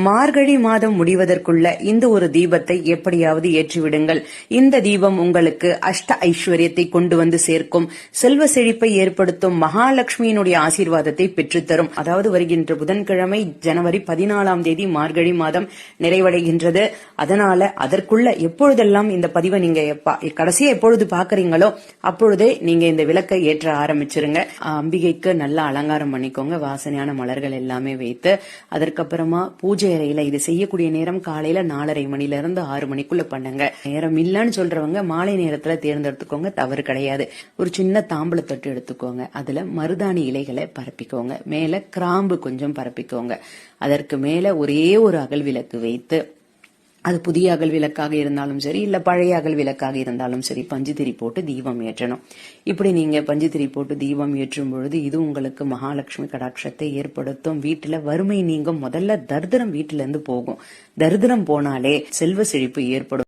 மார்கழி மாதம் முடிவதற்குள்ள இந்த ஒரு தீபத்தை எப்படியாவது ஏற்றிவிடுங்கள். இந்த தீபம் உங்களுக்கு அஷ்ட ஐஸ்வர்யத்தை கொண்டு வந்து சேர்க்கும், செல்வ செழிப்பை ஏற்படுத்தும், மகாலட்சுமியினுடைய ஆசீர்வாதத்தை பெற்றுத்தரும். அதாவது வருகின்ற புதன்கிழமை ஜனவரி 14ஆம் தேதி மார்கழி மாதம் நிறைவடைகின்றது. அதனால அதற்குள்ள எப்பொழுதெல்லாம் இந்த பதிவை நீங்க கடைசியா எப்பொழுது பாக்குறீங்களோ அப்பொழுதே நீங்க இந்த விளக்கை ஏற்ற ஆரம்பிச்சிருங்க. அம்பிகைக்கு நல்லா அலங்காரம் பண்ணிக்கோங்க, வாசனையான மலர்கள் எல்லாமே வைத்து. அதற்கப்புறமா பூஜை அறையில இது செய்யக்கூடிய நேரம் காலையில 4:30 மணில இருந்து 6 மணிக்குள்ள பண்ணுங்க. நேரம் இல்லன்னு சொல்றவங்க மாலை நேரத்துல தேர்ந்தெடுத்துக்கோங்க, தவறு கிடையாது. ஒரு சின்ன தாம்பூல தொட்டு எடுத்துக்கோங்க, அதுல மருதாணி இலைகளை பரப்பிக்கோங்க, மேல கிராம்பு கொஞ்சம் பரப்பிக்கோங்க. அதற்கு மேல ஒரே ஒரு அகல் விளக்கு வைத்து, அது புதிய அகல் விளக்காக இருந்தாலும் சரி, இல்ல பழைய அகல் விளக்காக இருந்தாலும் சரி, பஞ்சுத்திரி போட்டு தீபம் ஏற்றணும். இப்படி நீங்க பஞ்சுத்திரி போட்டு தீபம் ஏற்றும் பொழுது இது உங்களுக்கு மகாலட்சுமி கடாட்சத்தை ஏற்படுத்தும். வீட்டுல வறுமை நீங்கும். முதல்ல தரித்திரம் வீட்டுல இருந்து போகும். தரித்திரம் போனாலே செல்வ செழிப்பு ஏற்படும்.